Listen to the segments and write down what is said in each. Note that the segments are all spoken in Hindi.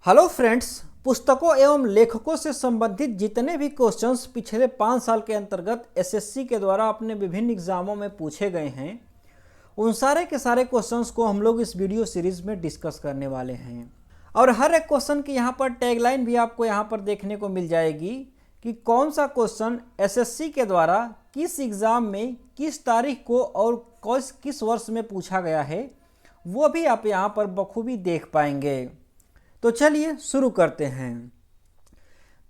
हेलो फ्रेंड्स, पुस्तकों एवं लेखकों से संबंधित जितने भी क्वेश्चंस पिछले 5 साल के अंतर्गत एसएससी के द्वारा अपने विभिन्न एग्जामों में पूछे गए हैं, उन सारे के सारे क्वेश्चंस को हम लोग इस वीडियो सीरीज में डिस्कस करने वाले हैं। और हर एक क्वेश्चन की यहाँ पर टैगलाइन भी आपको यहाँ पर देखने को मिल जाएगी कि कौन सा क्वेश्चन एसएससी के द्वारा किस एग्ज़ाम में किस तारीख को और किस वर्ष में पूछा गया है, वो भी आप यहाँ पर बखूबी देख पाएंगे। तो चलिए शुरू करते हैं।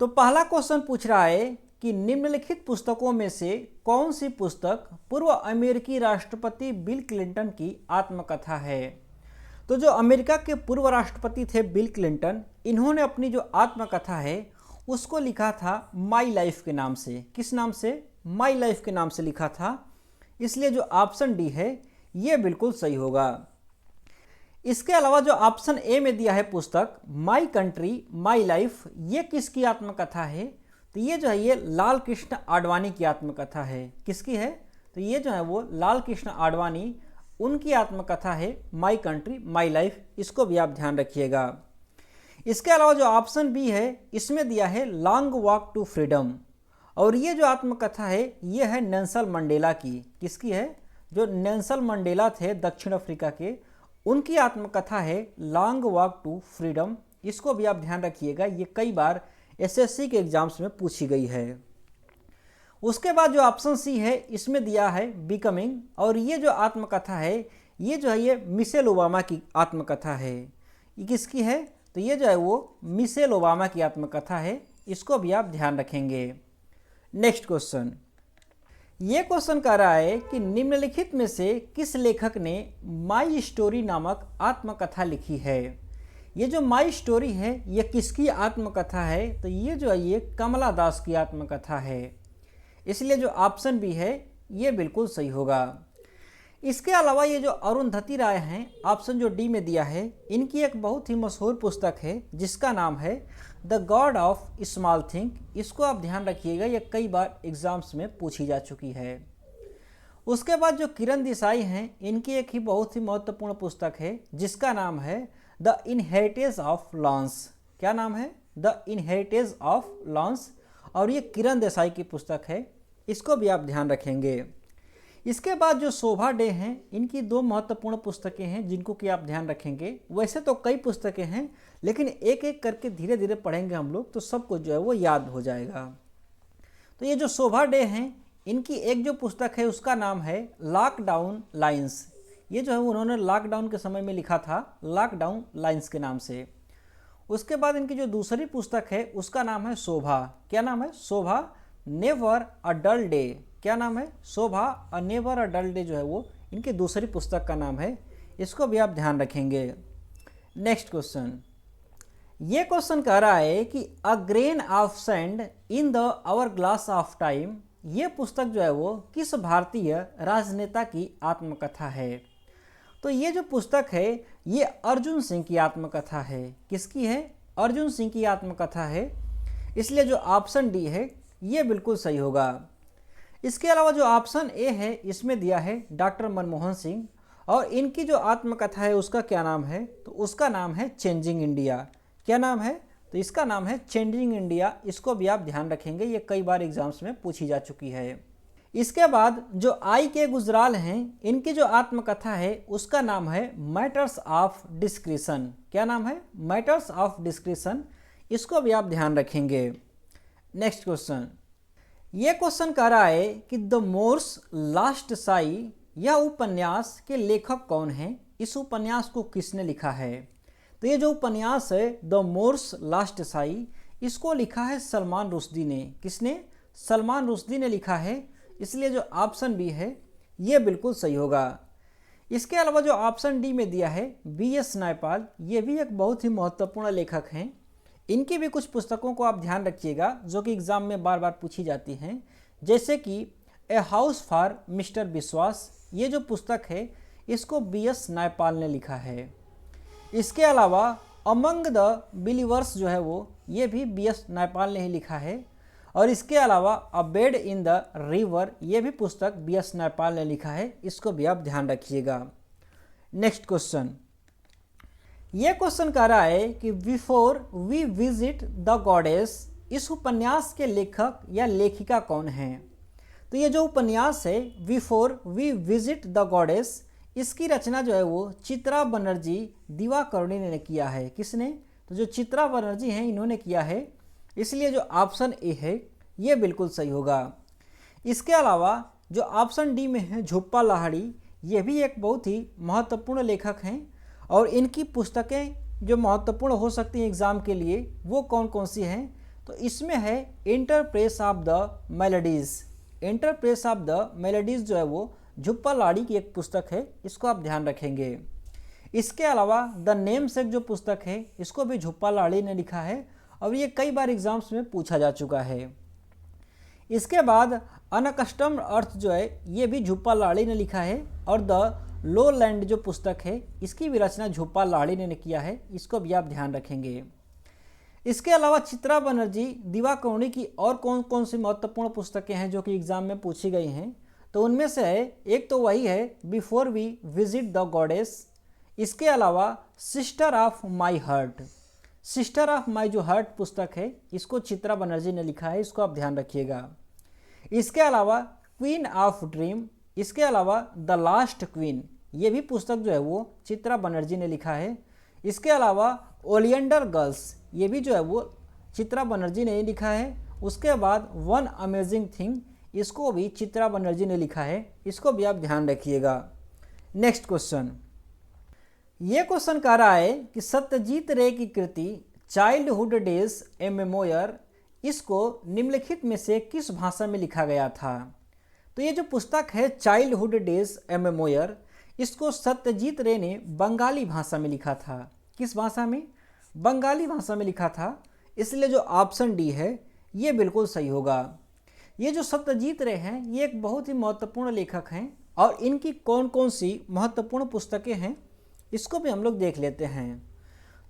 तो पहला क्वेश्चन पूछ रहा है कि निम्नलिखित पुस्तकों में से कौन सी पुस्तक पूर्व अमेरिकी राष्ट्रपति बिल क्लिंटन की आत्मकथा है। तो जो अमेरिका के पूर्व राष्ट्रपति थे बिल क्लिंटन, इन्होंने अपनी जो आत्मकथा है उसको लिखा था माई लाइफ के नाम से। किस नाम से? माई लाइफ के नाम से लिखा था। इसलिए जो ऑप्शन डी है ये बिल्कुल सही होगा। इसके अलावा जो ऑप्शन ए में दिया है पुस्तक माई कंट्री माई लाइफ, ये किसकी आत्मकथा है? तो ये जो है ये लाल कृष्ण आडवाणी की आत्मकथा है। किसकी है? तो ये जो है वो लाल कृष्ण आडवाणी, उनकी आत्मकथा है माई कंट्री माई लाइफ। इसको भी आप ध्यान रखिएगा। इसके अलावा जो ऑप्शन बी है इसमें दिया है लॉन्ग वॉक टू फ्रीडम, और ये जो आत्मकथा है ये है नेल्सन मंडेला की। किसकी है? जो नेल्सन मंडेला थे दक्षिण अफ्रीका के, उनकी आत्मकथा है लॉन्ग वॉक टू फ्रीडम। इसको भी आप ध्यान रखिएगा, ये कई बार एसएससी के एग्जाम्स में पूछी गई है। उसके बाद जो ऑप्शन सी है इसमें दिया है बिकमिंग, और ये जो आत्मकथा है ये जो है ये मिशेल ओबामा की आत्मकथा है। ये किसकी है? तो ये जो है वो मिशेल ओबामा की आत्मकथा है। इसको भी आप ध्यान रखेंगे। नेक्स्ट क्वेश्चन, ये क्वेश्चन कह रहा है कि निम्नलिखित में से किस लेखक ने माई स्टोरी नामक आत्मकथा लिखी है। ये जो माई स्टोरी है ये किसकी आत्मकथा है? तो ये जो है ये कमला दास की आत्मकथा है। इसलिए जो ऑप्शन बी है ये बिल्कुल सही होगा। इसके अलावा ये जो अरुंधति राय हैं, ऑप्शन जो डी में दिया है, इनकी एक बहुत ही मशहूर पुस्तक है जिसका नाम है the God of small thing. इसको आप ध्यान रखिएगा, ये कई बार एग्जाम्स में पूछी जा चुकी है। उसके बाद जो किरण देसाई हैं, इनकी एक ही बहुत ही महत्वपूर्ण पुस्तक है जिसका नाम है द इनहेरिटेंस ऑफ लॉन्स। क्या नाम है? द इनहेरिटेंस ऑफ लॉन्स, और ये किरण देसाई की पुस्तक है। इसको भी आप ध्यान रखेंगे। इसके बाद जो शोभा डे हैं, इनकी 2 महत्वपूर्ण पुस्तकें हैं जिनको कि आप ध्यान रखेंगे। वैसे तो कई पुस्तकें हैं, लेकिन एक एक करके धीरे धीरे पढ़ेंगे हम लोग तो सबको जो है वो याद हो जाएगा। तो ये जो शोभा डे हैं, इनकी एक जो पुस्तक है उसका नाम है लॉकडाउन लाइन्स। ये जो है उन्होंने लॉकडाउन के समय में लिखा था, लॉकडाउन लाइन्स के नाम से। उसके बाद इनकी जो दूसरी पुस्तक है उसका नाम है शोभा। क्या नाम है? शोभा नेवर अ डल डे। क्या नाम है? शोभा a never a dull day जो है वो इनकी दूसरी पुस्तक का नाम है। इसको भी आप ध्यान रखेंगे। नेक्स्ट क्वेश्चन, ये क्वेश्चन कह रहा है कि a grain of sand in the hourglass of time, ये पुस्तक जो है वो किस भारतीय राजनेता की आत्मकथा है। तो ये जो पुस्तक है ये अर्जुन सिंह की आत्मकथा है। किसकी है? अर्जुन सिंह की आत्मकथा है। इसलिए जो ऑप्शन डी है ये बिल्कुल सही होगा। इसके अलावा जो ऑप्शन ए है इसमें दिया है डॉक्टर मनमोहन सिंह, और इनकी जो आत्मकथा है उसका क्या नाम है? तो उसका नाम है चेंजिंग इंडिया। क्या नाम है? तो इसका नाम है चेंजिंग इंडिया। इसको भी आप ध्यान रखेंगे, ये कई बार एग्जाम्स में पूछी जा चुकी है। इसके बाद जो आई के गुजराल हैं, इनकी जो आत्मकथा है उसका नाम है मैटर्स ऑफ डिस्क्रिशन। क्या नाम है? Matters of discretion. इसको भी आप ध्यान रखेंगे। नेक्स्ट क्वेश्चन, ये क्वेश्चन कह रहा है कि द मोर्स लास्ट साई, यह उपन्यास के लेखक कौन हैं? इस उपन्यास को किसने लिखा है? तो ये जो उपन्यास है द मोर्स लास्ट साई, इसको लिखा है सलमान रुश्दी ने। किसने? सलमान रुश्दी ने लिखा है। इसलिए जो ऑप्शन बी है ये बिल्कुल सही होगा। इसके अलावा जो ऑप्शन डी में दिया है बीएस नायपाल, ये भी एक बहुत ही महत्वपूर्ण लेखक हैं। इनकी भी कुछ पुस्तकों को आप ध्यान रखिएगा जो कि एग्जाम में बार बार पूछी जाती हैं, जैसे कि ए हाउस फॉर मिस्टर विश्वास। ये जो पुस्तक है इसको बीएस नायपाल ने लिखा है। इसके अलावा अमंग द बिलीवर्स जो है वो ये भी बीएस नायपाल ने ही लिखा है। और इसके अलावा अ बेड इन द रिवर, ये भी पुस्तक बीएस नायपाल ने लिखा है। इसको भी आप ध्यान रखिएगा। नेक्स्ट क्वेश्चन, ये क्वेश्चन कह रहा है कि before we visit the goddess, इस उपन्यास के लेखक या लेखिका कौन है। तो ये जो उपन्यास है before we visit the goddess, इसकी रचना जो है वो चित्रा बनर्जी दिवाकरुणी ने किया है। किसने? तो जो चित्रा बनर्जी हैं इन्होंने किया है, इसलिए जो ऑप्शन ए है ये बिल्कुल सही होगा। इसके अलावा जो ऑप्शन डी में है झुप्पा लाहिड़ी, ये भी एक बहुत ही महत्वपूर्ण लेखक हैं और इनकी पुस्तकें जो महत्वपूर्ण हो सकती हैं एग्ज़ाम के लिए वो कौन कौन सी हैं। तो इसमें है enterprise of the melodies. Enterprise of the melodies जो है वो झुप्पा लाहिड़ी की एक पुस्तक है, इसको आप ध्यान रखेंगे। इसके अलावा द नेमसेक जो पुस्तक है इसको भी झुप्पा लाहिड़ी ने लिखा है और ये कई बार एग्जाम्स में पूछा जा चुका है। इसके बाद अनकस्टम्ड अर्थ जो है ये भी झुप्पा लाहिड़ी ने लिखा है और द लो लैंड जो पुस्तक है इसकी भी रचना झुप्पा लाहिड़ी ने किया है, इसको भी आप ध्यान रखेंगे। इसके अलावा चित्रा बनर्जी दिवाकरुणी की और कौन कौन सी महत्वपूर्ण पुस्तकें हैं जो कि एग्जाम में पूछी गई हैं। तो उनमें से है एक तो वही है before we visit the goddess. इसके अलावा sister of my heart, sister of my जो हार्ट पुस्तक है इसको चित्रा बनर्जी ने लिखा है, इसको आप ध्यान रखिएगा। इसके अलावा क्वीन ऑफ ड्रीम, इसके अलावा द लास्ट क्वीन, ये भी पुस्तक जो है वो चित्रा बनर्जी ने लिखा है। इसके अलावा ओलियंडर गर्ल्स, ये भी जो है वो चित्रा बनर्जी ने लिखा है। उसके बाद वन अमेजिंग थिंग, इसको भी चित्रा बनर्जी ने लिखा है, इसको भी आप ध्यान रखिएगा। नेक्स्ट क्वेश्चन, ये क्वेश्चन कह रहा है कि सत्यजीत रे की कृति चाइल्डहुड डेज ए मेमोयर, इसको निम्नलिखित में से किस भाषा में लिखा गया था। तो ये जो पुस्तक है चाइल्डहुड डेज ए मेमोयर, इसको सत्यजीत रे ने बंगाली भाषा में लिखा था। किस भाषा में? बंगाली भाषा में लिखा था, इसलिए जो ऑप्शन डी है ये बिल्कुल सही होगा। ये जो सत्यजीत रे हैं ये एक बहुत ही महत्वपूर्ण लेखक हैं और इनकी कौन कौन सी महत्वपूर्ण पुस्तकें हैं इसको भी हम लोग देख लेते हैं।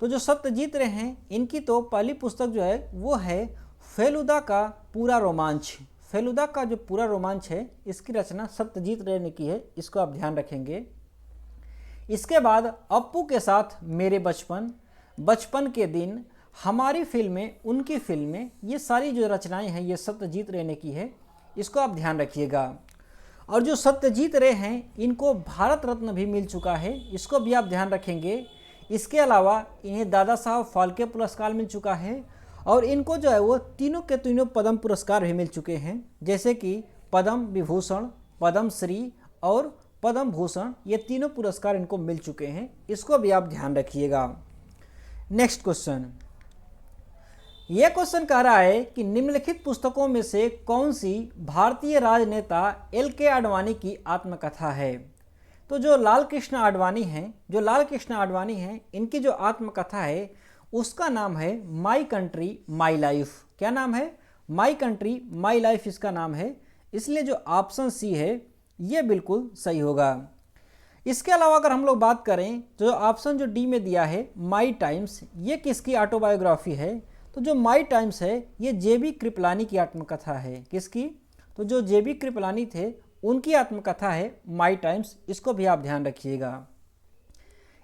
तो जो सत्यजीत रे हैं इनकी तो पहली पुस्तक जो है वो है फेलुदा का पूरा रोमांच। फेलुदा का जो पूरा रोमांच है इसकी रचना सत्यजीत रे ने की है, इसको आप ध्यान रखेंगे। इसके बाद अप्पू के साथ मेरे बचपन, बचपन के दिन, हमारी फिल्में, उनकी फिल्में, ये सारी जो रचनाएं हैं ये सत्यजीत रे ने की है, इसको आप ध्यान रखिएगा। और जो सत्यजीत रे हैं इनको भारत रत्न भी मिल चुका है, इसको भी आप ध्यान रखेंगे। इसके अलावा इन्हें दादा साहब फाल्के पुरस्कार मिल चुका है और इनको जो है वो तीनों के तीनों पद्म पुरस्कार भी मिल चुके हैं, जैसे कि पद्म विभूषण, पद्म श्री और पद्म भूषण, ये तीनों पुरस्कार इनको मिल चुके हैं, इसको भी आप ध्यान रखिएगा। नेक्स्ट क्वेश्चन, यह क्वेश्चन कह रहा है कि निम्नलिखित पुस्तकों में से कौन सी भारतीय राजनेता एल.के. आडवाणी की आत्मकथा है। तो जो लाल कृष्ण आडवाणी हैं, इनकी जो आत्मकथा है उसका नाम है माई कंट्री माई लाइफ। क्या नाम है? माई कंट्री माई लाइफ इसका नाम है, इसलिए जो ऑप्शन सी है ये बिल्कुल सही होगा। इसके अलावा अगर हम लोग बात करें तो ऑप्शन जो डी में दिया है माई टाइम्स, ये किसकी ऑटोबायोग्राफी है। तो जो माई टाइम्स है ये जे.बी. कृपलानी की आत्मकथा है। किसकी? तो जो जे.बी. कृपलानी थे उनकी आत्मकथा है माई टाइम्स, इसको भी आप ध्यान रखिएगा।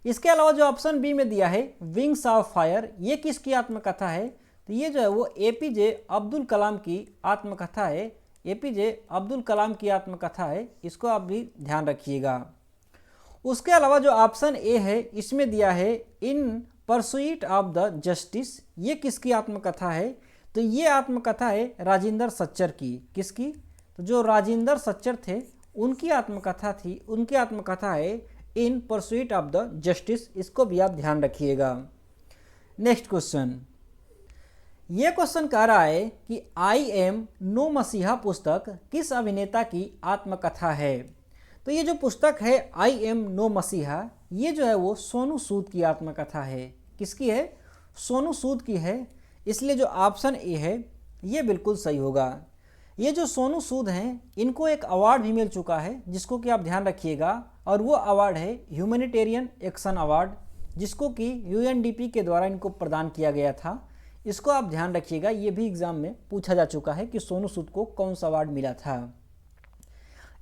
इसके अलावा जो ऑप्शन बी में दिया है विंग्स ऑफ फायर, ये किसकी आत्मकथा है। तो ये जो है वो ए.पी.जे. अब्दुल कलाम की आत्मकथा है, ए.पी.जे. अब्दुल कलाम की आत्मकथा है, इसको आप भी ध्यान रखिएगा। उसके अलावा जो ऑप्शन ए है इसमें दिया है इन परसुइट ऑफ द जस्टिस, ये किसकी आत्मकथा है। तो ये आत्मकथा है राजेंद्र सच्चर की। किसकी? तो जो राजेंद्र सच्चर थे उनकी आत्मकथा थी, उनकी आत्मकथा है इन परसुइट ऑफ द जस्टिस, इसको भी आप ध्यान रखिएगा। नेक्स्ट क्वेश्चन, ये क्वेश्चन कह रहा है कि आई एम नो मसीहा पुस्तक किस अभिनेता की आत्मकथा है। तो ये जो पुस्तक है आई एम नो मसीहा, ये जो है वो सोनू सूद की आत्मकथा है। किसकी है? सोनू सूद की है, इसलिए जो ऑप्शन ए है ये बिल्कुल सही होगा। ये जो सोनू सूद हैं इनको एक अवार्ड भी मिल चुका है जिसको कि आप ध्यान रखिएगा, और वो अवार्ड है ह्यूमैनिटेरियन एक्शन अवार्ड, जिसको कि यूएनडीपी के द्वारा इनको प्रदान किया गया था। इसको आप ध्यान रखिएगा, ये भी एग्जाम में पूछा जा चुका है कि सोनू सूद को कौन सा अवार्ड मिला था।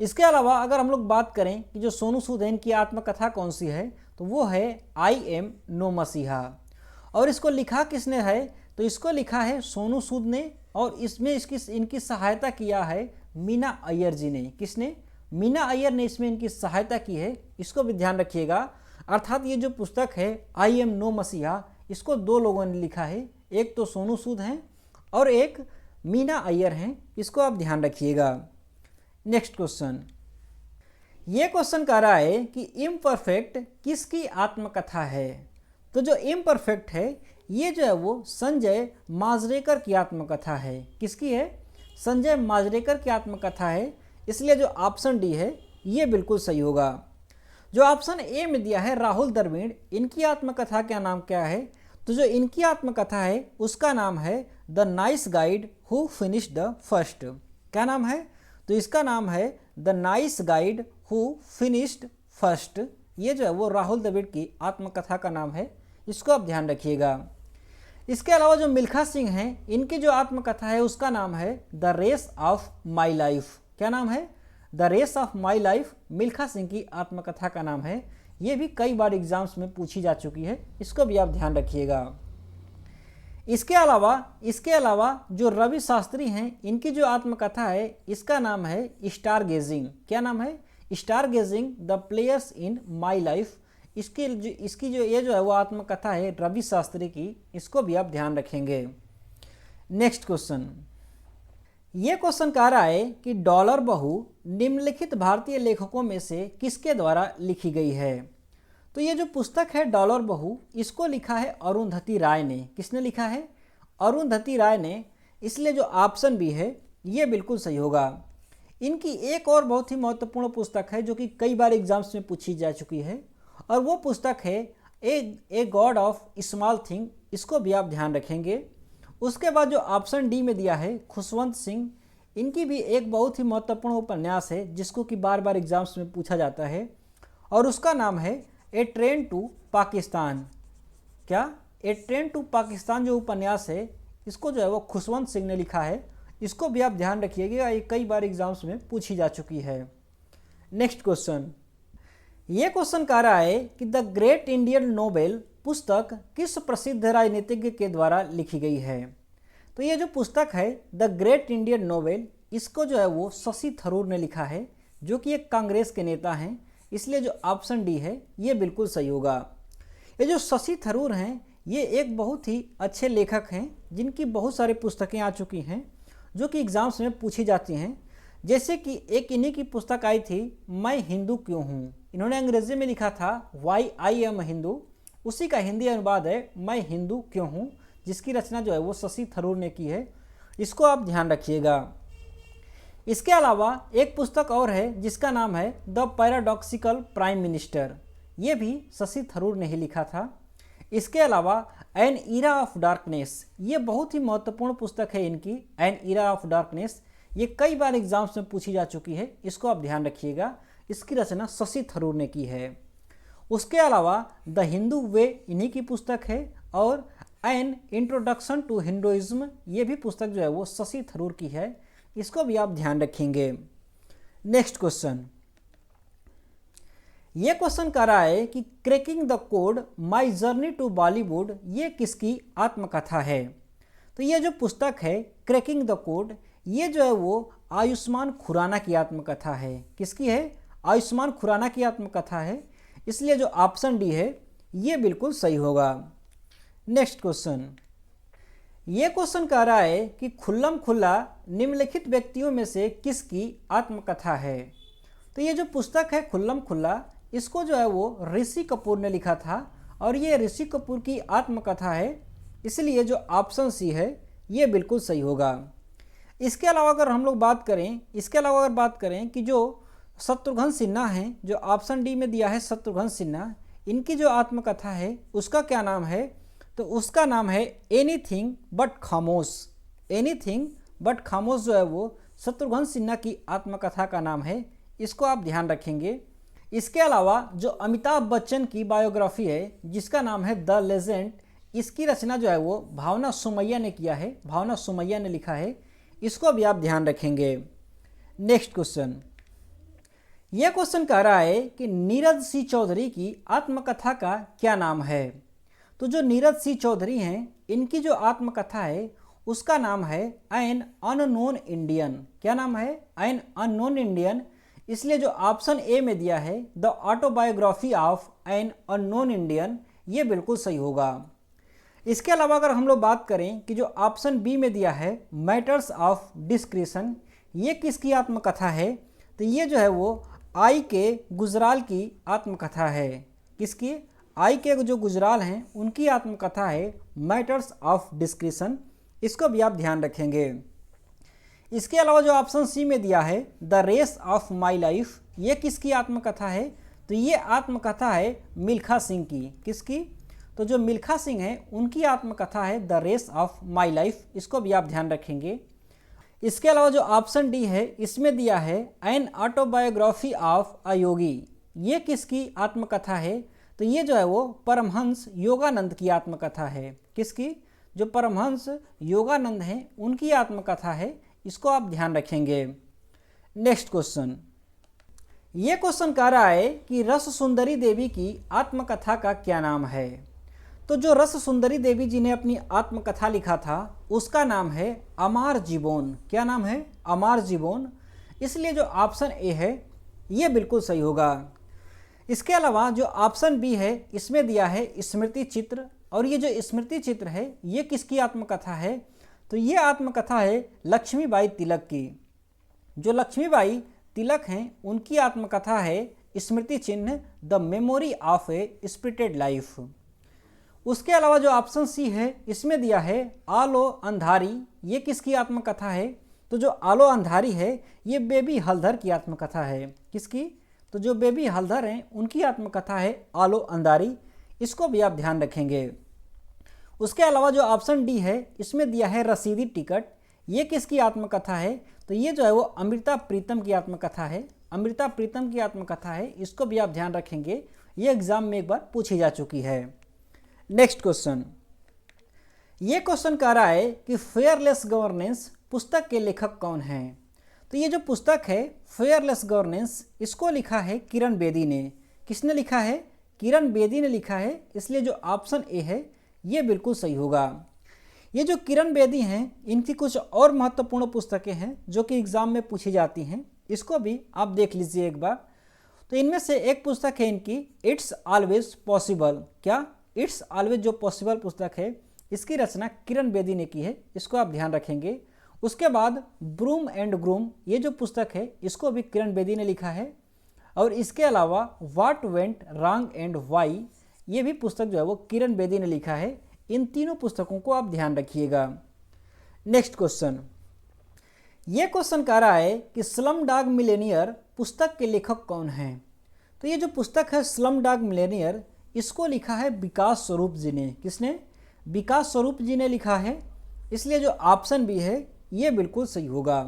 इसके अलावा अगर हम लोग बात करें कि जो सोनू सूद है इनकी आत्मकथा कौन सी है, तो वो है आई एम नो मसीहा। और इसको लिखा किसने है, तो इसको लिखा है सोनू सूद ने, और इसमें इनकी सहायता किया है मीना अय्यर जी ने। किसने? मीना अय्यर ने इसमें इनकी सहायता की है, इसको भी ध्यान रखिएगा। अर्थात ये जो पुस्तक है आई एम नो मसीहा, इसको दो लोगों ने लिखा है, एक तो सोनू सूद हैं और एक मीना अय्यर हैं, इसको आप ध्यान रखिएगा। नेक्स्ट क्वेश्चन, ये क्वेश्चन कह रहा है कि इम्परफेक्ट किसकी आत्मकथा है। तो जो इम्परफेक्ट है ये जो है वो संजय माजरेकर की आत्मकथा है। किसकी है? संजय माजरेकर की आत्मकथा है, इसलिए जो ऑप्शन डी है ये बिल्कुल सही होगा। जो ऑप्शन ए में दिया है राहुल द्रविड़, इनकी आत्मकथा का नाम क्या है, तो जो इनकी आत्मकथा है उसका नाम है the nice guide who finish the first. क्या नाम है? तो इसका नाम है the nice guide who finished first. ये जो है वो राहुल द्रविड़ की आत्मकथा का नाम है, इसको आप ध्यान रखिएगा। इसके अलावा जो मिल्खा सिंह हैं, इनकी जो आत्मकथा है उसका नाम है the race of my life. क्या नाम है? The race of my life Milkha Singh की आत्मकथा का नाम है। ये भी कई बार एग्जाम्स में पूछी जा चुकी है, इसको भी आप ध्यान रखिएगा। इसके अलावा जो रवि शास्त्री हैं, इनकी जो आत्मकथा है इसका नाम है स्टार गेजिंग। क्या नाम है? Stargazing the players in my life. इसकी जो ये जो है वो आत्मकथा है रवि शास्त्री की, इसको भी आप ध्यान रखेंगे। नेक्स्ट क्वेश्चन, ये क्वेश्चन कह रहा है कि डॉलर बहू निम्नलिखित भारतीय लेखकों में से किसके द्वारा लिखी गई है। तो ये जो पुस्तक है डॉलर बहू, इसको लिखा है अरुंधति राय ने। किसने लिखा है? अरुंधति राय ने, इसलिए जो ऑप्शन बी है ये बिल्कुल सही होगा। इनकी एक और बहुत ही महत्वपूर्ण पुस्तक है जो कि कई बार एग्जाम्स में पूछी जा चुकी है, और वो पुस्तक है a god of small thing. इसको भी आप ध्यान रखेंगे। उसके बाद जो ऑप्शन डी में दिया है खुशवंत सिंह, इनकी भी एक बहुत ही महत्वपूर्ण उपन्यास है जिसको कि बार बार एग्जाम्स में पूछा जाता है, और उसका नाम है ए ट्रेन टू पाकिस्तान। क्या? ए ट्रेन टू पाकिस्तान जो उपन्यास है, इसको जो है वो खुशवंत सिंह ने लिखा है, इसको भी आप ध्यान रखिएगा, ये कई बार एग्जाम्स में पूछी जा चुकी है। नेक्स्ट क्वेश्चन, ये क्वेश्चन कह रहा है कि द ग्रेट इंडियन नोवेल पुस्तक किस प्रसिद्ध राजनीतिज्ञ के द्वारा लिखी गई है। तो ये जो पुस्तक है द ग्रेट इंडियन नोवेल, इसको जो है वो शशि थरूर ने लिखा है, जो कि एक कांग्रेस के नेता हैं, इसलिए जो ऑप्शन डी है ये बिल्कुल सही होगा। ये जो शशि थरूर हैं ये एक बहुत ही अच्छे लेखक हैं जिनकी बहुत सारी पुस्तकें आ चुकी हैं जो कि एग्जाम्स में पूछी जाती हैं। जैसे कि एक इन्हीं की पुस्तक आई थी मैं हिंदू क्यों हूँ, इन्होंने अंग्रेजी में लिखा था वाई आई एम हिंदू, उसी का हिंदी अनुवाद है मैं हिंदू क्यों हूँ, जिसकी रचना जो है वो शशि थरूर ने की है, इसको आप ध्यान रखिएगा। इसके अलावा एक पुस्तक और है जिसका नाम है द पैराडॉक्सिकल प्राइम मिनिस्टर, ये भी शशि थरूर ने ही लिखा था। इसके अलावा एन ईरा ऑफ डार्कनेस, ये बहुत ही महत्वपूर्ण पुस्तक है इनकी, एन ईरा ऑफ डार्कनेस, ये कई बार एग्जाम्स में पूछी जा चुकी है, इसको आप ध्यान रखिएगा। इसकी रचना शशि थरूर ने की है। उसके अलावा द हिंदू वे इन्हीं की पुस्तक है, और एन इंट्रोडक्शन टू हिंदुइज्म, ये भी पुस्तक जो है वो शशि थरूर की है, इसको भी आप ध्यान रखेंगे। नेक्स्ट क्वेश्चन, ये क्वेश्चन कह रहा है कि cracking the code my journey to Bollywood, ये किसकी आत्मकथा है। तो ये जो पुस्तक है क्रैकिंग द कोड, ये जो है वो आयुष्मान खुराना की आत्मकथा है। किसकी है? आयुष्मान खुराना की आत्मकथा है, इसलिए जो ऑप्शन डी है ये बिल्कुल सही होगा। नेक्स्ट क्वेश्चन, ये क्वेश्चन कह रहा है कि खुल्लम खुल्ला निम्नलिखित व्यक्तियों में से किसकी आत्मकथा है। तो ये जो पुस्तक है खुल्लम खुल्ला, इसको जो है वो ऋषि कपूर ने लिखा था, और ये ऋषि कपूर की आत्मकथा है, इसलिए जो ऑप्शन सी है ये बिल्कुल सही होगा। इसके अलावा अगर हम लोग बात करें कि जो शत्रुघ्न सिन्हा हैं, जो ऑप्शन डी में दिया है शत्रुघ्न सिन्हा, इनकी जो आत्मकथा है उसका क्या नाम है, तो उसका नाम है एनीथिंग बट खामोश। एनीथिंग बट खामोश जो है वो शत्रुघ्न सिन्हा की आत्मकथा का नाम है, इसको आप ध्यान रखेंगे। इसके अलावा जो अमिताभ बच्चन की बायोग्राफी है जिसका नाम है द लेजेंड, इसकी रचना जो है वो भावना सुमैया ने किया है, भावना सुमैया ने लिखा है, इसको भी आप ध्यान रखेंगे। नेक्स्ट क्वेश्चन, यह क्वेश्चन कह रहा है कि नीरज सी चौधरी की आत्मकथा का क्या नाम है। तो जो नीरज सी चौधरी हैं इनकी जो आत्मकथा है उसका नाम है एन अननोन इंडियन। क्या नाम है? An unknown Indian. इसलिए जो ऑप्शन ए में दिया है the autobiography of an unknown Indian, ये बिल्कुल सही होगा। इसके अलावा अगर हम लोग बात करें कि जो ऑप्शन बी में दिया है मैटर्स ऑफ डिस्क्रिशन, ये किसकी आत्मकथा है? तो ये जो है वो आई के गुजराल की आत्मकथा है। किसकी? आई के जो गुजराल हैं उनकी आत्मकथा है मैटर्स ऑफ डिस्क्रिशन। इसको भी आप ध्यान रखेंगे। इसके अलावा जो ऑप्शन सी में दिया है the race of my life, ये किसकी आत्मकथा है? तो ये आत्मकथा है मिल्खा सिंह की। किसकी? तो जो मिल्खा सिंह है उनकी आत्मकथा है the race of my life. इसको भी आप ध्यान रखेंगे। इसके अलावा जो ऑप्शन डी है इसमें दिया है एन ऑटोबायोग्राफी ऑफ अ योगी, ये किसकी आत्मकथा है? तो ये जो है वो परमहंस योगानंद की आत्मकथा है। किसकी? जो परमहंस योगानंद हैं उनकी आत्मकथा है। इसको आप ध्यान रखेंगे। नेक्स्ट क्वेश्चन, ये क्वेश्चन कह रहा है कि रस सुंदरी देवी की आत्मकथा का क्या नाम है? तो जो रस सुंदरी देवी जी ने अपनी आत्मकथा लिखा था उसका नाम है अमार जीवन। क्या नाम है? अमार जीवन। इसलिए जो ऑप्शन ए है ये बिल्कुल सही होगा। इसके अलावा जो ऑप्शन बी है इसमें दिया है स्मृति चित्र, और ये जो स्मृति चित्र है ये किसकी आत्मकथा है? तो ये आत्मकथा है लक्ष्मीबाई तिलक की। जो लक्ष्मीबाई तिलक हैं उनकी आत्मकथा है स्मृति चिन्ह the memory of A spirited life. उसके अलावा जो ऑप्शन सी है इसमें दिया है आलो अंधारी, ये किसकी आत्मकथा है? तो जो आलो अंधारी है ये बेबी हल्दर की आत्मकथा है। किसकी? तो जो बेबी हल्दर हैं उनकी आत्मकथा है आलो अंधारी। इसको भी आप ध्यान रखेंगे। उसके अलावा जो ऑप्शन डी है इसमें दिया है रसीदी टिकट, ये किसकी आत्मकथा है? तो ये जो है वो अमृता प्रीतम की आत्मकथा है। अमृता प्रीतम की आत्मकथा है। इसको भी आप ध्यान रखेंगे, ये एग्जाम में एक बार पूछी जा चुकी है। नेक्स्ट क्वेश्चन, ये क्वेश्चन कह रहा है कि फेयरलेस गवर्नेंस पुस्तक के लेखक कौन हैं? तो ये जो पुस्तक है फेयरलेस गवर्नेंस, इसको लिखा है किरण बेदी ने। किसने लिखा है? किरण बेदी ने लिखा है। इसलिए जो ऑप्शन ए है ये बिल्कुल सही होगा। ये जो किरण बेदी हैं इनकी कुछ और महत्वपूर्ण पुस्तकें हैं जो कि एग्ज़ाम में पूछी जाती हैं, इसको भी आप देख लीजिए एक बार। तो इनमें से एक पुस्तक है इनकी इट्स ऑलवेज पॉसिबल। क्या? इट्स ऑलवेज जो पॉसिबल पुस्तक है इसकी रचना किरण बेदी ने की है। इसको आप ध्यान रखेंगे। उसके बाद ब्रूम एंड ग्रूम, ये जो पुस्तक है इसको भी किरण बेदी ने लिखा है। और इसके अलावा what went wrong and why, ये भी पुस्तक जो है वो किरण बेदी ने लिखा है। इन तीनों पुस्तकों को आप ध्यान रखिएगा। नेक्स्ट क्वेश्चन, ये क्वेश्चन कह रहा है कि स्लम डॉग मिलेनियर पुस्तक के लेखक कौन हैं? तो ये जो पुस्तक है स्लम डॉग मिलेनियर, इसको लिखा है विकास स्वरूप जी ने। किसने? विकास स्वरूप जी ने लिखा है। इसलिए जो ऑप्शन बी है ये बिल्कुल सही होगा।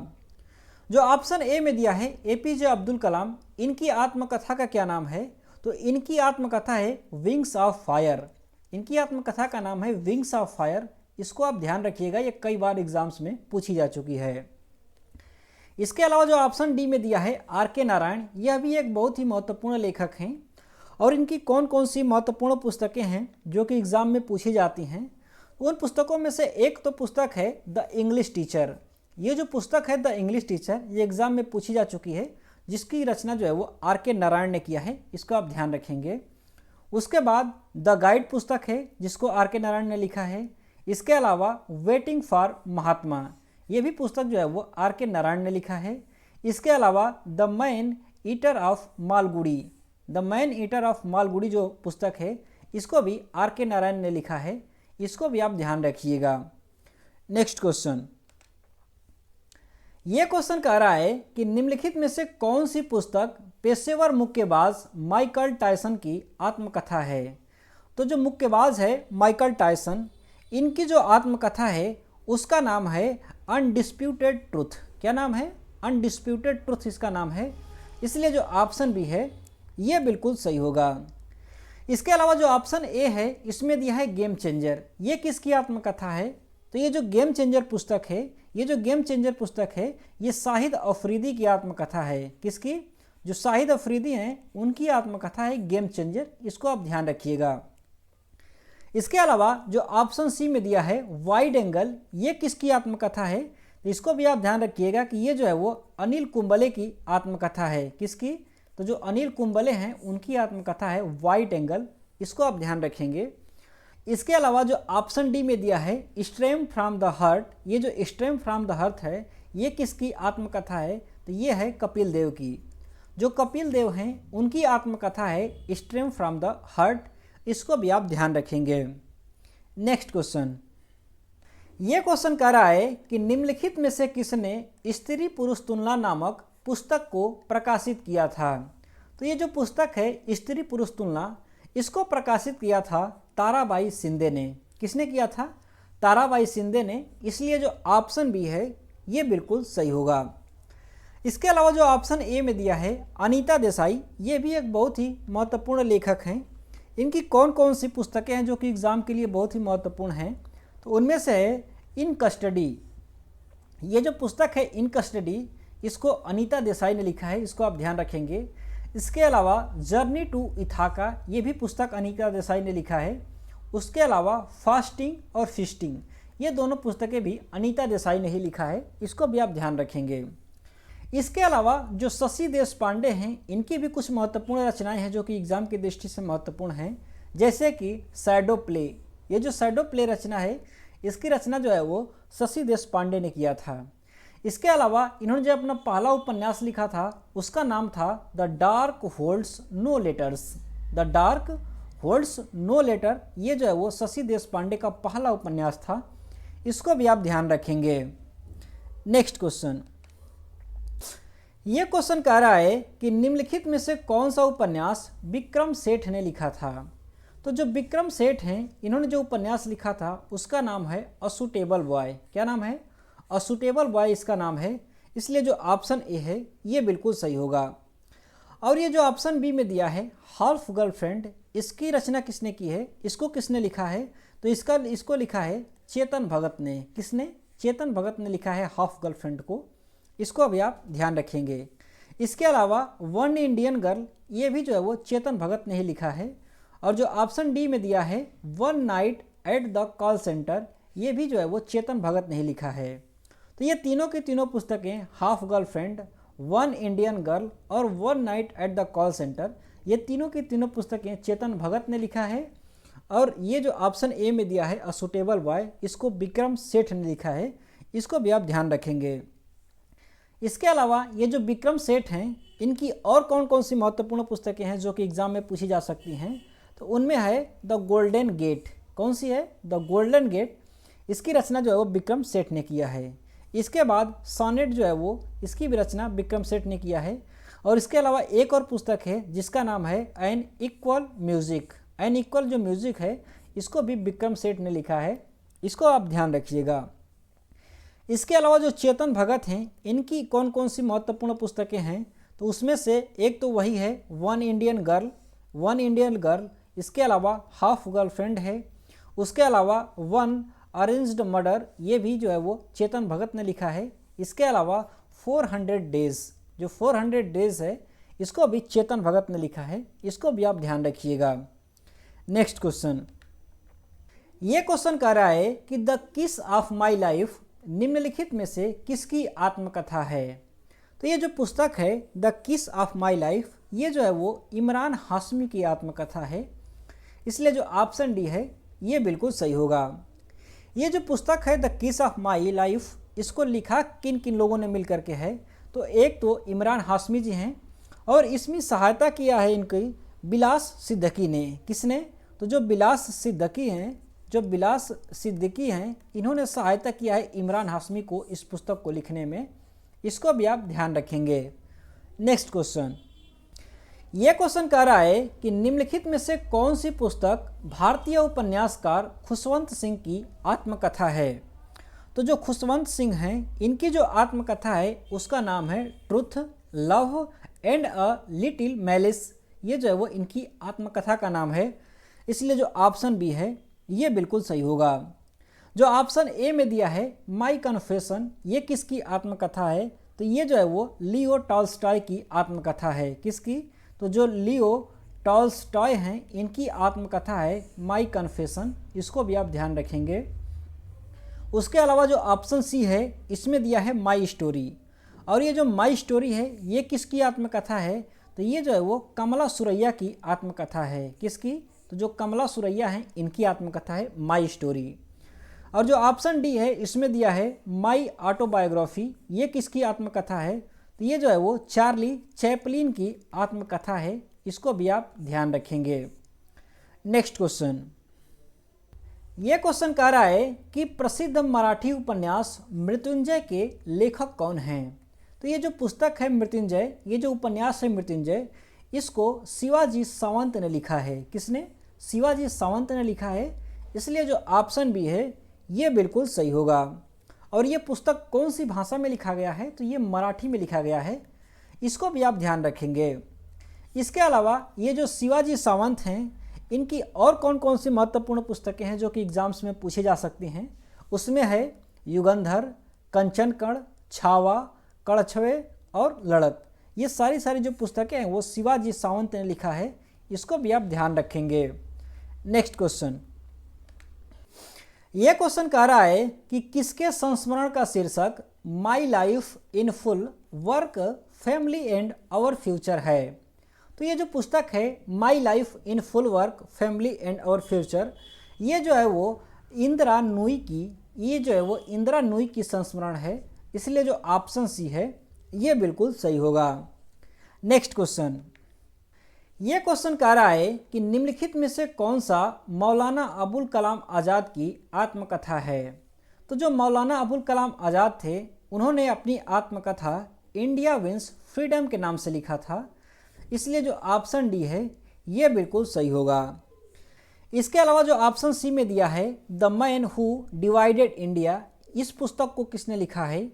जो ऑप्शन ए में दिया है एपीजे अब्दुल कलाम, इनकी आत्मकथा का क्या नाम है? तो इनकी आत्मकथा है विंग्स ऑफ फायर। इनकी आत्मकथा का नाम है विंग्स ऑफ फायर। इसको आप ध्यान रखिएगा, ये कई बार एग्जाम्स में पूछी जा चुकी है। इसके अलावा जो ऑप्शन डी में दिया है आर के नारायण, यह भी एक बहुत ही महत्वपूर्ण लेखक हैं। और इनकी कौन कौन सी महत्वपूर्ण पुस्तकें हैं जो कि एग्ज़ाम में पूछी जाती हैं? उन पुस्तकों में से एक तो पुस्तक है द इंग्लिश टीचर। ये जो पुस्तक है द इंग्लिश टीचर, ये एग्ज़ाम में पूछी जा चुकी है, जिसकी रचना जो है वो आर के नारायण ने किया है। इसको आप ध्यान रखेंगे। उसके बाद द गाइड पुस्तक है जिसको आर के नारायण ने लिखा है। इसके अलावा वेटिंग फॉर महात्मा, ये भी पुस्तक जो है वो आर के नारायण ने लिखा है। इसके अलावा the man eater of Malgudi, the man eater of Malgudi जो पुस्तक है इसको भी आर के नारायण ने लिखा है। इसको भी आप ध्यान रखिएगा। नेक्स्ट क्वेश्चन, ये क्वेश्चन कह रहा है कि निम्नलिखित में से कौन सी पुस्तक पेशेवर मुक्केबाज माइकल टायसन की आत्मकथा है? तो जो मुक्केबाज है माइकल टायसन, इनकी जो आत्मकथा है उसका नाम है अनडिस्प्यूटेड ट्रुथ। क्या नाम है? अनडिस्प्यूटेड ट्रुथ इसका नाम है। इसलिए जो ऑप्शन बी है ये बिल्कुल सही होगा। इसके अलावा जो ऑप्शन ए है इसमें दिया है गेम चेंजर, ये किसकी आत्मकथा है? तो ये जो गेम चेंजर पुस्तक है, ये जो गेम चेंजर पुस्तक है ये शाहिद अफरीदी की आत्मकथा है। किसकी? जो शाहिद अफरीदी हैं उनकी आत्मकथा है गेम चेंजर, इसको आप ध्यान रखिएगा। इसके अलावा जो ऑप्शन सी में दिया है वाइड एंगल, ये किसकी आत्मकथा है, तो इसको भी आप ध्यान रखिएगा कि ये जो है वो अनिल कुंबले की आत्मकथा है। किसकी, तो जो अनिल कुंबले हैं उनकी आत्मकथा है वाइड एंगल, इसको आप ध्यान रखेंगे। इसके अलावा जो ऑप्शन डी में दिया है स्ट्रेम फ्रॉम द हार्ट, ये जो स्ट्रेम फ्रॉम द हार्ट है ये किसकी आत्मकथा है, तो ये है कपिल देव की। जो कपिल देव हैं उनकी आत्मकथा है स्ट्रेम फ्रॉम द हार्ट, इसको भी आप ध्यान रखेंगे। नेक्स्ट क्वेश्चन, ये क्वेश्चन कह रहा है कि निम्नलिखित में से किसने स्त्री पुरुष तुलना नामक पुस्तक को प्रकाशित किया था। तो ये जो पुस्तक है स्त्री पुरुष तुलना, इसको प्रकाशित किया था ताराबाई शिंदे ने। किसने किया था, ताराबाई शिंदे ने, इसलिए जो ऑप्शन बी है ये बिल्कुल सही होगा। इसके अलावा जो ऑप्शन ए में दिया है अनीता देसाई, ये भी एक बहुत ही महत्वपूर्ण लेखक हैं। इनकी कौन कौन सी पुस्तकें हैं जो कि एग्ज़ाम के लिए बहुत ही महत्वपूर्ण हैं, तो उनमें से है इन कस्टडी। ये जो पुस्तक है इन कस्टडी, इसको अनीता देसाई ने लिखा है, इसको आप ध्यान रखेंगे। इसके अलावा जर्नी टू इथाका, ये भी पुस्तक अनीता देसाई ने लिखा है। उसके अलावा फास्टिंग और फिस्टिंग, ये दोनों पुस्तकें भी अनीता देसाई ने ही लिखा है, इसको भी आप ध्यान रखेंगे। इसके अलावा जो शशि देशपांडे हैं इनकी भी कुछ महत्वपूर्ण रचनाएं हैं जो कि एग्ज़ाम की दृष्टि से महत्वपूर्ण हैं, जैसे कि शैडो प्ले। ये जो शैडो प्ले रचना है इसकी रचना जो है वो शशि देशपांडे ने किया था। इसके अलावा इन्होंने जो अपना पहला उपन्यास लिखा था उसका नाम था the dark holds no letters. The dark holds no letter, ये जो है वो शशि देशपांडे का पहला उपन्यास था, इसको भी आप ध्यान रखेंगे। नेक्स्ट क्वेश्चन, ये क्वेश्चन कह रहा है कि निम्नलिखित में से कौन सा उपन्यास विक्रम सेठ ने लिखा था। तो जो विक्रम सेठ हैं इन्होंने जो उपन्यास लिखा था उसका नाम है अ सूटेबल बॉय। क्या नाम है, अ सूटेबल बॉय इसका नाम है, इसलिए जो ऑप्शन ए है ये बिल्कुल सही होगा। और ये जो ऑप्शन बी में दिया है हाफ गर्लफ्रेंड, इसकी रचना किसने की है, इसको किसने लिखा है, तो इसको लिखा है चेतन भगत ने। किसने, चेतन भगत ने लिखा है हाफ गर्लफ्रेंड को, इसको अभी आप ध्यान रखेंगे। इसके अलावा वन इंडियन गर्ल, ये भी जो है वो चेतन भगत ने ही लिखा है। और जो ऑप्शन डी में दिया है one night at the call centre, ये भी जो है वो चेतन भगत ने ही लिखा है। तो ये तीनों की तीनों पुस्तकें half girlfriend, one Indian girl और one night at the call centre, ये तीनों की तीनों पुस्तकें चेतन भगत ने लिखा है। और ये जो ऑप्शन ए में दिया है अ सूटेबल बॉय, इसको विक्रम सेठ ने लिखा है, इसको भी आप ध्यान रखेंगे। इसके अलावा ये जो विक्रम सेठ हैं इनकी और कौन कौन सी महत्वपूर्ण पुस्तकें हैं जो कि एग्ज़ाम में पूछी जा सकती हैं, तो उनमें है द गोल्डन गेट। कौन सी है, द गोल्डन गेट, इसकी रचना जो है वो विक्रम सेठ ने किया है। इसके बाद सोनेट जो है वो, इसकी भी रचना विक्रम सेठ ने किया है। और इसके अलावा एक और पुस्तक है जिसका नाम है an equal music. An equal जो म्यूज़िक है इसको भी विक्रम सेठ ने लिखा है, इसको आप ध्यान रखिएगा। इसके अलावा जो चेतन भगत हैं इनकी कौन कौन सी महत्वपूर्ण पुस्तकें हैं, तो उसमें से एक तो वही है वन इंडियन गर्ल, इसके अलावा हाफ गर्लफ्रेंड है। उसके अलावा वन अरेंज्ड मर्डर, ये भी जो है वो चेतन भगत ने लिखा है। इसके अलावा 400 डेज, जो 400 डेज है इसको भी चेतन भगत ने लिखा है, इसको भी आप ध्यान रखिएगा। नेक्स्ट क्वेश्चन, ये क्वेश्चन कह रहा है कि द किस ऑफ माई लाइफ निम्नलिखित में से किसकी आत्मकथा है। तो ये जो पुस्तक है द किस ऑफ माई लाइफ, ये जो है वो इमरान हाशमी की आत्मकथा है, इसलिए जो ऑप्शन डी है ये बिल्कुल सही होगा। ये जो पुस्तक है द किस ऑफ माई लाइफ, इसको लिखा किन किन लोगों ने मिल करके है, तो एक तो इमरान हाशमी जी हैं और इसमें सहायता किया है इनकी बिलास सिद्दीकी ने। किसने, तो जो बिलास सिद्दीकी हैं इन्होंने सहायता किया है इमरान हाशमी को इस पुस्तक को लिखने में, इसको भी आप ध्यान रखेंगे। नेक्स्ट क्वेश्चन, ये क्वेश्चन कह रहा है कि निम्नलिखित में से कौन सी पुस्तक भारतीय उपन्यासकार खुशवंत सिंह की आत्मकथा है। तो जो खुशवंत सिंह हैं इनकी जो आत्मकथा है उसका नाम है truth, love and a little malice, ये जो है वो इनकी आत्मकथा का नाम है, इसलिए जो ऑप्शन बी है ये बिल्कुल सही होगा। जो ऑप्शन ए में दिया है माई कन्फेशन, ये किसकी आत्मकथा है, तो ये जो है वो लियो टॉल्स्टॉय की आत्मकथा है। किसकी? तो जो लियो टॉल्स्टॉय हैं इनकी आत्मकथा है माई कन्फेशन। इसको भी आप ध्यान रखेंगे। उसके अलावा जो ऑप्शन सी है इसमें दिया है माई स्टोरी, और ये जो माई स्टोरी है ये किसकी आत्मकथा है? तो ये जो है वो कमला सुरैया की आत्मकथा है। किसकी? तो जो कमला सुरैया हैं इनकी आत्मकथा है माई स्टोरी। और जो ऑप्शन डी है इसमें दिया है माई ऑटोबायोग्राफी, ये किसकी आत्मकथा है? तो ये जो है वो चार्ली चैपलिन की आत्मकथा है। इसको भी आप ध्यान रखेंगे। नेक्स्ट क्वेश्चन, ये क्वेश्चन कह रहा है कि प्रसिद्ध मराठी उपन्यास मृत्युंजय के लेखक कौन हैं? तो ये जो पुस्तक है मृत्युंजय, ये जो उपन्यास है मृत्युंजय, इसको शिवाजी सावंत ने लिखा है। किसने? शिवाजी सावंत ने लिखा है। इसलिए जो ऑप्शन बी है ये बिल्कुल सही होगा। और ये पुस्तक कौन सी भाषा में लिखा गया है? तो ये मराठी में लिखा गया है। इसको भी आप ध्यान रखेंगे। इसके अलावा ये जो शिवाजी सावंत हैं इनकी और कौन कौन सी महत्वपूर्ण पुस्तकें हैं जो कि एग्जाम्स में पूछी जा सकती हैं? उसमें है युगंधर, कंचनकण, छावा, कड़छवे और लड़त। ये सारी जो पुस्तकें हैं वो शिवाजी सावंत ने लिखा है। इसको भी आप ध्यान रखेंगे। नेक्स्ट क्वेश्चन, ये क्वेश्चन कह रहा है कि किसके संस्मरण का शीर्षक my life in full work family and our future है? तो ये जो पुस्तक है my life in full work family and our future, ये जो है वो इंदिरा नूई की संस्मरण है। इसलिए जो ऑप्शन सी है ये बिल्कुल सही होगा। नेक्स्ट क्वेश्चन, ये क्वेश्चन कह रहा है कि निम्नलिखित में से कौन सा मौलाना अबुल कलाम आज़ाद की आत्मकथा है? तो जो मौलाना अबुल कलाम आज़ाद थे उन्होंने अपनी आत्मकथा इंडिया विंस फ्रीडम के नाम से लिखा था। इसलिए जो ऑप्शन डी है ये बिल्कुल सही होगा। इसके अलावा जो ऑप्शन सी में दिया है the man who divided India, इस पुस्तक को किसने लिखा है?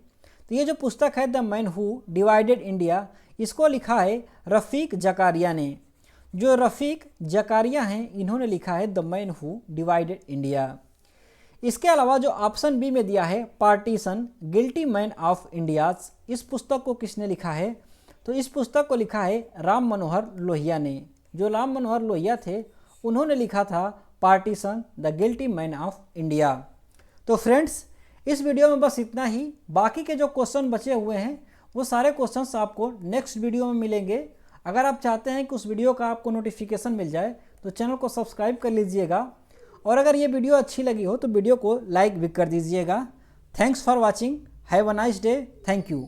तो ये जो पुस्तक है the man who divided India, इसको लिखा है रफ़ीक जकारिया ने। जो रफ़ीक जकारिया हैं इन्होंने लिखा है the man who divided India. इसके अलावा जो ऑप्शन बी में दिया है partition guilty man of India's, इस पुस्तक को किसने लिखा है? तो इस पुस्तक को लिखा है राम मनोहर लोहिया ने। जो राम मनोहर लोहिया थे उन्होंने लिखा था partition the guilty man of India. तो फ्रेंड्स, इस वीडियो में बस इतना ही। बाकी के जो क्वेश्चन बचे हुए हैं वो सारे क्वेश्चंस आपको नेक्स्ट वीडियो में मिलेंगे। अगर आप चाहते हैं कि उस वीडियो का आपको नोटिफिकेशन मिल जाए तो चैनल को सब्सक्राइब कर लीजिएगा, और अगर ये वीडियो अच्छी लगी हो तो वीडियो को लाइक भी कर दीजिएगा। Thanks for watching, have a nice day, thank you.